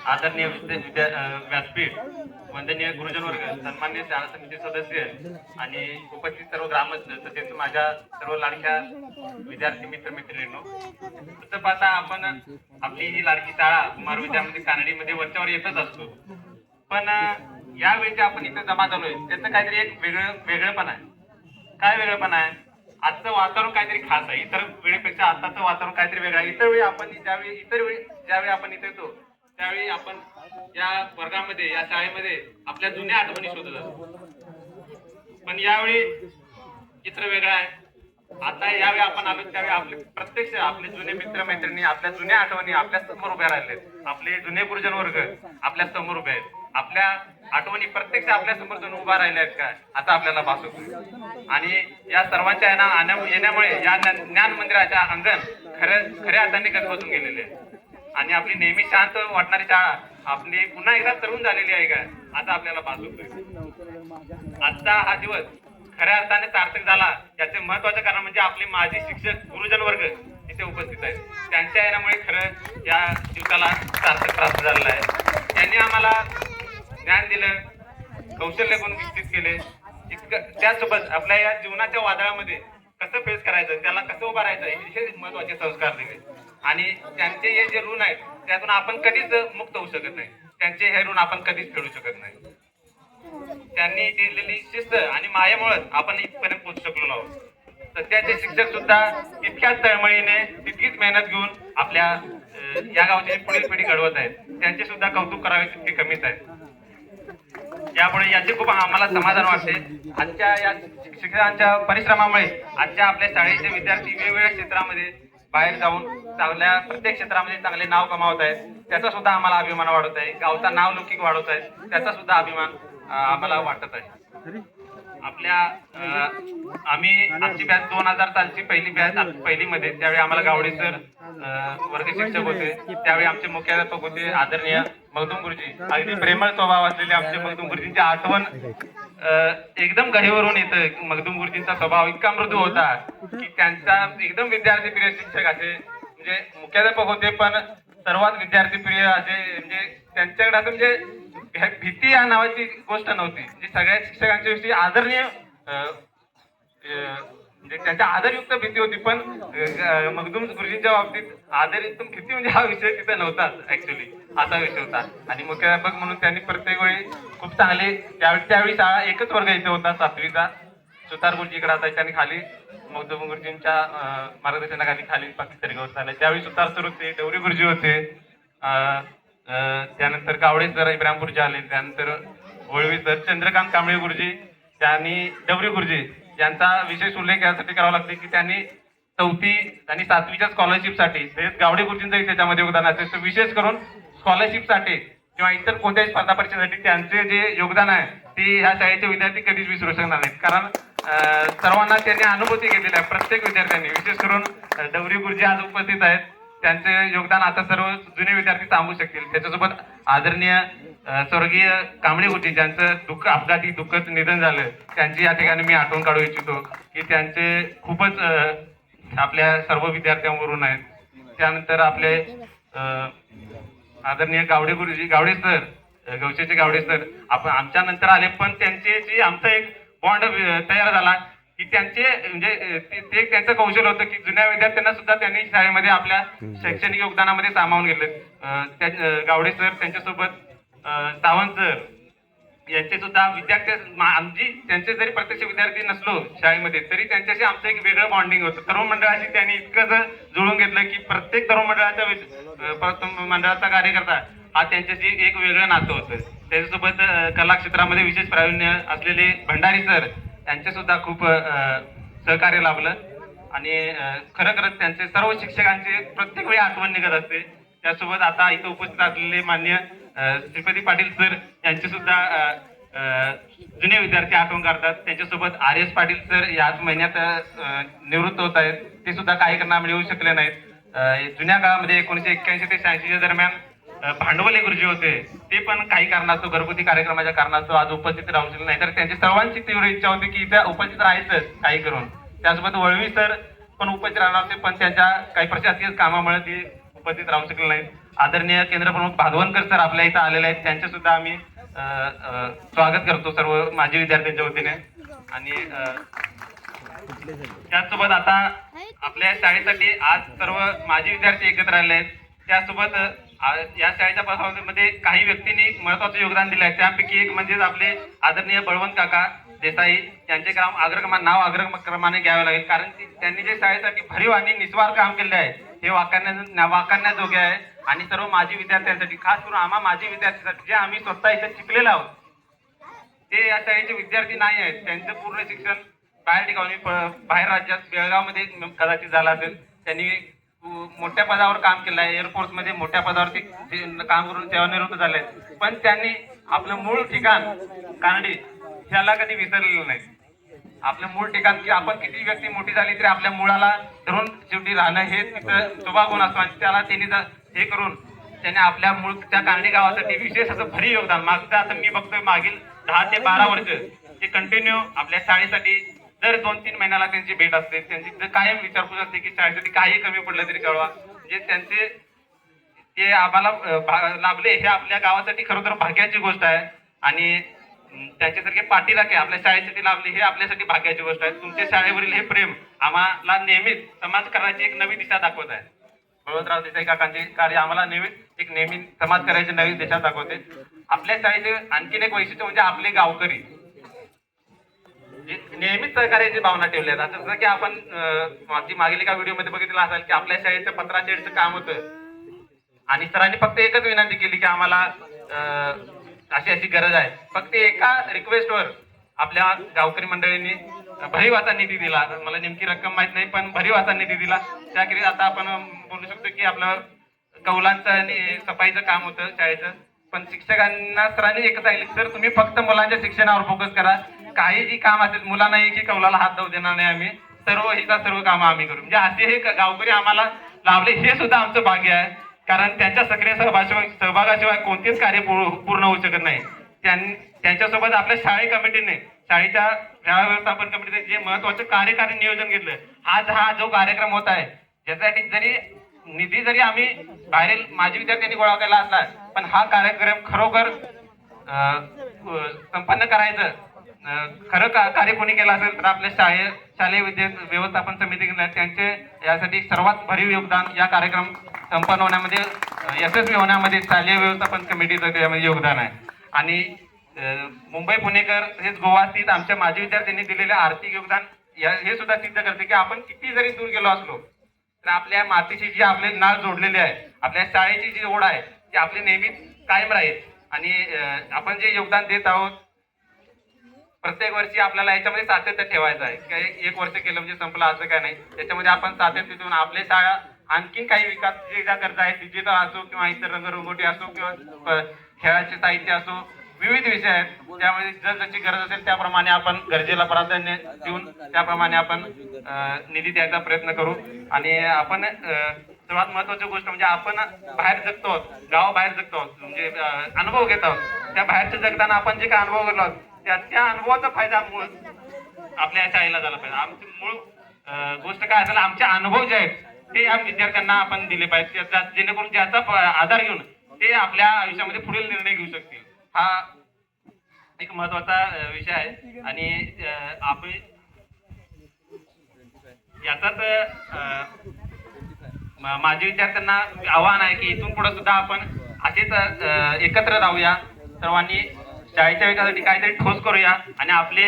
आदरणीय व्यासपीठ, वंदनीय गुरुजन वर्ग, सन्माननीय शाळा समिती सदस्य आणि उपस्थित सर्व ग्रामस्थ तसेच माझ्या सर्व लाडक्या विद्यार्थी मित्र मैत्रिणींनो, तसं पाहता आपण आपली ही लाडकी शाळा कुमार विद्यामध्ये कानडीमध्ये वरच्यावर येतच असतो. पण यावेळी आपण इथे जमा झालोय त्याचं काहीतरी एक वेगळेपण आहे. काय वेगळेपण आहे? आजचं वातावरण काहीतरी खास आहे. इतर वेळेपेक्षा आताचं वातावरण काहीतरी वेगळं आहे. इतर वेळी आपण इथे येतो त्यावेळी आपण या वर्गामध्ये या शाळेमध्ये आपल्या जुन्या आठवणी शोधत असतो. पण यावेळी चित्र वेगळं आहे. आता यावेळी आपण आलो त्यावेळी आपले प्रत्यक्ष आपले जुने मित्र मैत्रिणी आपल्या जुन्या आठवणी आपल्या समोर उभ्या राहिलेत. आपले जुने गुरुजन वर्ग आपल्या समोर उभे आहेत. आपल्या आठवणी प्रत्यक्ष आपल्या समोर जण उभा राहिल्या आहेत का आता आपल्याला भास होतो. आणि या सर्वांच्या येण्यामुळे या ज्ञान मंदिराच्या अंगण खऱ्या अर्थाने गजबजून गेलेले आहे. आणि आपली नेहमी शांत वाटणारी शाळा आपली पुन्हा एकदा तरुण झालेली आहे का आता आपल्याला भास होतोय. आजचा हा दिवस खऱ्या अर्थाने सार्थक झाला याचे महत्वाचे कारण म्हणजे आपले माजी शिक्षक गुरुजन वर्ग इथे उपस्थित आहेत. त्यांच्या येण्यामुळे खरं या दिवसाला सार्थक प्राप्त झालेला आहे. त्यांनी आम्हाला ज्ञान दिलं, कौशल्य गुण विकसित केले. त्यासोबत आपल्या या जीवनाच्या वादळामध्ये कसं फेस करायचं, त्याला कसं उभं राहायचं हे महत्वाचे संस्कार दिले. आणि त्यांचे हे जे ऋण आहेत त्यातून आपण कधीच मुक्त होऊ शकत नाही. त्यांचे हे ऋण आपण कधीच फेडू शकत नाही. त्यांनी दिलेली शिस्त आणि मायेमुळे आपण इथपर्यंत पोहोचू शकलो आहोत. सध्याचे शिक्षक सुद्धा तितक्याच तळमळीने तितकीच मेहनत घेऊन आपल्या या गावची पुढील पिढी घडवत आहेत. त्यांचे सुद्धा कौतुक करावे तितके कमीच आहे. यामुळे याचे खूप आम्हाला समाधान वाटते. आजच्या या शिक्षकांच्या परिश्रमामुळे आजच्या आपल्या शाळेचे विद्यार्थी वेगवेगळ्या क्षेत्रामध्ये बाहेर जाऊन चांगल्या प्रत्येक क्षेत्रामध्ये चांगले नाव कमावत आहेत. त्याचा सुद्धा आम्हाला अभिमान वाढत आहे. गावचा नाव लौकिक वाढवत आहे त्याचा सुद्धा अभिमान आम्हाला वाटत आहे. आपल्या आमची बॅच 2000 सालची पहिली बॅच पहिलीमध्ये त्यावेळी आम्हाला गावडे सर वर्ग शिक्षक होते. त्यावेळी आमचे मुख्याध्यापक होते आदरणीय मगदूम गुरुजी. अगदी प्रेमळ स्वभाव असलेले आमचे मगदूम गुरुजींची आठवण एकदम गहिवरून येतं. मगदूम गुरुजींचा स्वभाव इतका मृदू होता की त्यांचा एकदम विद्यार्थी प्रिय शिक्षक असे म्हणजे मुख्याध्यापक होते पण सर्वात विद्यार्थी प्रिय असे म्हणजे त्यांच्याकडे असं म्हणजे भीती या नावाची गोष्ट नव्हती. म्हणजे सगळ्या शिक्षकांच्या विषयी आदरणीय म्हणजे त्यांच्या आदरयुक्त भीती होती. पण मगदूम गुरुजींच्या बाबतीत आदरयुक्त भीती म्हणजे हा विषय तिथे नव्हता. ऍक्च्युली असा विषय होता. आणि मुख्याध्यापक म्हणून त्यांनी प्रत्येक वेळी खूप चांगले त्यावेळी शाळा एकच वर्ग इथे होता 7वीचा. सुतार गुरुजीकडे असायच्या आणि खाली मगदूम गुरुजींच्या मार्गदर्शनाखाली खाली बाकी सर्ग होत चालले. त्यावेळी सुतार सर होते, डवरी गुरुजी होते, त्यानंतर गावडे सर इब्राहिमपूरचे आले, त्यानंतर वळवी सर, चंद्रकांत कांबळे गुरुजी त्यांनी डवरी गुरुजी यांचा विशेष उल्लेख यासाठी करावा लागतो की त्यांनी 4थी आणि 7वीच्या स्कॉलरशिपसाठी गावडे गुरुजींचंही त्याच्यामध्ये योगदान असेल. तर विशेष करून स्कॉलरशिपसाठी किंवा इतर कोणत्याही स्पर्धा परीक्षेसाठी त्यांचे जे योगदान आहे ते ह्या शाळेचे विद्यार्थी कधीच विसरू शकणार नाहीत. कारण सर्वांना त्यांनी अनुभूती घेतलेली आहे. प्रत्येक विद्यार्थ्यांनी विशेष करून डवरी गुरुजी आज उपस्थित आहेत. त्यांचे योगदान आता सर्व जुने विद्यार्थी सांगू शकतील. त्याच्यासोबत आदरणीय स्वर्गीय कांबळे गुरुजी ज्यांचं अपघाती दुःखद निधन झालं त्यांची या ठिकाणी मी आठवण काढू इच्छितो की त्यांचे खूपच आपल्या सर्व विद्यार्थ्यांवरून आहेत. त्यानंतर आपले आदरणीय गावडे सर गवशेचे गावडे सर आपण आमच्या नंतर आले पण त्यांचे जी आमचा एक बॉन्ड तयार झाला की त्यांचे म्हणजे ते त्यांचं कौशल्य होतं की जुन्या विद्यार्थ्यांना सुद्धा त्यांनी शाळेमध्ये आपल्या शैक्षणिक योगदानामध्ये सामावून घेतलं. गावडे सर त्यांच्यासोबत सावंत सर यांचे सुद्धा विद्यार्थी आमची त्यांचे जरी प्रत्यक्ष विद्यार्थी नसलो शाळेमध्ये तरी त्यांच्याशी आमचं एक वेगळं बॉन्डिंग होतं. तरुण मंडळाशी त्यांनी इतकं जुळून घेतलं की प्रत्येक तरुण मंडळाचा कार्यकर्ता हा त्यांच्याशी एक वेगळं नातं होतं. त्याच्यासोबत कला क्षेत्रामध्ये विशेष प्रावीण्य असलेले भंडारी सर यांचे सुद्धा खूप सहकार्य लाभलं. आणि खरंच त्यांचे सर्व शिक्षकांची प्रत्येक वेळी आठवण निघत असते. त्यासोबत आता इथं उपस्थित असलेले मान्य श्रीपती पाटील सर यांचे सुद्धा जुने विद्यार्थी आठवण काढतात. त्यांच्यासोबत RS पाटील सर याच महिन्यात निवृत्त होत आहेत. ते सुद्धा काही कारणामुळे येऊ शकले नाहीत. जुन्या काळामध्ये 1981 ते 86 दरम्यान भांडवले गुरुजी होते. ते पण काही कारणास्तव घरगुती कार्यक्रमाच्या कारणास्तव आज उपस्थित राहू शकले नाही. तर त्यांची सर्वांची तीव्र इच्छा होती की इथे उपस्थित राहायचं काही करून. त्यासोबत वळवी सर पण उपस्थित राहणार होते पण त्यांच्या काही प्रशासकीय कामामुळे ते उपस्थित राहू शकले नाहीत. आदरणीय केंद्र प्रमुख भागवणकर सर आपल्या इथं आलेले आहेत, त्यांचे सुद्धा आम्ही स्वागत करतो सर्व माजी विद्यार्थ्यांच्या वतीने. आणि त्याचसोबत आता आपल्या शाळेसाठी आज सर्व माजी विद्यार्थी एकत्र आले आहेत. त्यासोबत या शाळेच्या परफॉर्मन्समध्ये काही व्यक्तींनी महत्वाचं योगदान दिलं आहे. त्यापैकी एक म्हणजे आपले आदरणीय बळवंत काका देसाई यांचे नाव अग्रक्रमाने घ्यावे लागेल, कारण त्यांनी जे शाळेसाठी भरीव आणि निस्वार्थ काम केले आहे हे वाखाणण्याजोगे आहे. आणि सर्व माजी विद्यार्थ्यांसाठी, खास करून आम्हा माजी विद्यार्थ्यांसाठी जे आम्ही स्वतः इथे शिकलेलो आहोत, ते या शाळेचे विद्यार्थी नाही आहेत. त्यांचं पूर्ण शिक्षण बाहेर ठिकाणी बाहेर राज्यात बेळगावमध्ये कदाचित झालं असेल. त्यांनी मोठ्या पदावर काम केलं आहे, एअरफोर्स मध्ये मोठ्या पदावरती काम करून सेवानिवृत्त झाले आहेत. पण त्यांनी आपलं मूळ ठिकाण कानडी ह्याला कधी विसरलेलं नाही. आपलं मूळ ठिकाण, की आपण किती व्यक्ती मोठी झाली तरी आपल्या मुळाला धरून शेवटी राहणं हे तिथं स्वभाव असतो. आणि त्याला त्यांनी हे करून त्याने आपल्या मूळ त्या कानडी गावासाठी विशेष असं भरीव योगदान मागचं आता मी बघतोय मागील 10 ते 12 वर्ष ते कंटिन्यू आपल्या शाळेसाठी दर 2-3 महिन्याला त्यांची भेट असते. त्यांची कायम विचारपूस असते की शाळेसाठी काही कमी पडलं तरी कळवा. म्हणजे त्यांचे ते आम्हाला लाभले हे आपल्या गावासाठी खरोखर भाग्याची गोष्ट आहे. आणि त्यांच्यासारखे पाठीराखे आपल्या शाळेसाठी लाभले हे आपल्यासाठी भाग्याची गोष्ट आहे. तुमच्या शाळेवरील हे प्रेम आम्हाला नेहमीच समाजकारणाची एक नवी दिशा दाखवत आहे. बळवंतराव देसाई काकांचे कार्य आम्हाला नेहमी समाज करायची नवी दिशा दाखवते. आपल्या शाळेचे आणखीन एक वैशिष्ट्य म्हणजे आपले गावकरी नेहमीच सहकार्याची भावना ठेवली आहे. जसं की आपण मागील एका व्हिडिओमध्ये बघितलं असेल की आपल्या शाळेचं 15 शेडचं काम होतं आणि सरांनी फक्त एकच विनंती केली की आम्हाला अशी गरज आहे. फक्त एका रिक्वेस्टवर आपल्या गावकरी मंडळींनी भरीव असा निधी दिला. मला नेमकी रक्कम माहित नाही, पण भरीव असा निधी दिला. त्याखेरीज आता आपण बोलू शकतो की आपलं कौलांचं आणि सफाईचं काम होतं शाळेचं. पण शिक्षकांना सरांनी एकच सांगितलं, सर तुम्ही फक्त मुलांच्या शिक्षणावर फोकस करा. काही जी काम असेल मुलांना की कौलाला हात जाऊ देणार नाही आम्ही, सर्व कामं आम्ही करू. म्हणजे असे हे गावकरी आम्हाला लाभले हे सुद्धा आमचं भाग्य आहे. कारण त्यांच्या सक्रिय सहभागाशिवाय कोणतेच कार्य पूर्ण होऊ शकत नाही. त्यांच्यासोबत आपल्या शाळेच्या शाळा व्यवस्थापन कमिटीने जे महत्वाचं कार्यकारी नियोजन घेतलं, आज हा जो कार्यक्रम होत आहे ज्यासाठी जरी निधी जरी आम्ही बाहेरील माजी विद्यार्थ्यांनी गोळा केला असला, पण हा कार्यक्रम खरोखर संपन्न करायचं खरं कार्य कोणी केलं असेल तर आपल्या शालेय व्यवस्थापन समितीने त्यांचे यासाठी सर्वात भरीव योगदान या कार्यक्रम संपन्न होण्यामध्ये यशस्वी होण्यामध्ये शालेय व्यवस्थापन कमिटीचं त्यामध्ये योगदान आहे. आणि मुंबई पुणेकर तसेच गोवा स्थित आमच्या माजी विद्यार्थ्यांनी दिलेले आर्थिक योगदान हे सुद्धा सिद्ध करते की आपण किती जरी दूर गेलो असलो तर आपल्या मातीशी जी आपले नाळ जोडलेले आहे, आपल्या शाळेची जी ओढ आहे ती आपली नेहमीच कायम राहील. आणि आपण जे योगदान देत आहोत प्रत्येक वर्षी आपल्याला याच्यामध्ये सातत्य ठेवायचं आहे. काही एक वर्ष केलं म्हणजे संपलं असं काय नाही. त्याच्यामध्ये आपण सातत्य देऊन आपल्या शाळा आणखीन काही विकास ज्या गरजा आहेत, डिजिटल असो किंवा इतर रंगरंगोटी असो किंवा खेळाचे साहित्य असो, विविध विषय आहेत. त्यामध्ये जशी गरज असेल त्याप्रमाणे आपण गरजेला प्राधान्य देऊन त्याप्रमाणे आपण निधी द्यायचा प्रयत्न करू. आणि आपण सर्वात महत्वाची गोष्ट म्हणजे आपण बाहेर जगतो आहोत, गावाबाहेर जगतो आहोत, म्हणजे अनुभव घेत आहोत. त्या बाहेरच्या जगताना आपण जे काय अनुभव घेतलो त्या अनुभवाचा फायदा मूळ आपल्या शाळेला झाला पाहिजे. आमची मूळ गोष्ट काय असेल, आमचे अनुभव जे आहेत ते या विद्यार्थ्यांना आपण दिले पाहिजे, जेणेकरून ज्याचा आधार घेऊन ते आपल्या आयुष्यामध्ये पुढील निर्णय घेऊ शकतील. हा एक महत्वाचा विषय आहे. आणि आपण याचाच माझ्या विद्यार्थ्यांना आव्हान आहे की इथून पुढे सुद्धा आपण असेच एकत्र राहूया, सर्वांनी शाळेच्या विकासासाठी काहीतरी ठोस करूया. आणि आपले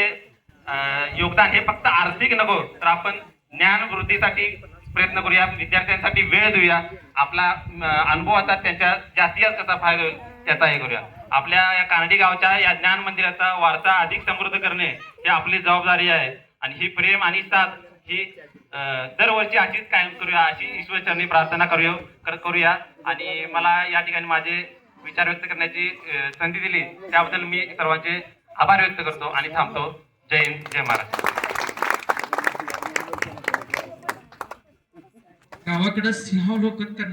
योगदान हे फक्त आर्थिक नको तर आपण ज्ञान वृद्धीसाठी प्रयत्न करूया, विद्यार्थ्यांसाठी वेळ देऊया, आपला अनुभवाचा त्यांच्या जास्तीत जास्त कसा फायदा होईल त्याचा हे करूया. आपल्या या कानडी गावच्या या ज्ञान मंदिराचा वारसा अधिक समृद्ध करणे ही आपली जबाबदारी आहे. आणि ही प्रेम आणि साथ ही दरवर्षी अशीच कायम करूया अशी ईश्वरचरणी प्रार्थना करूया. आणि मला या ठिकाणी माझे विचार व्यक्त करण्याची संधी दिली त्याबद्दल मी सर्वांचे आभार व्यक्त करतो आणि थांबतो. जय हिंद, जय महाराष्ट्र. गावाकडे सिंहावलोकन करणार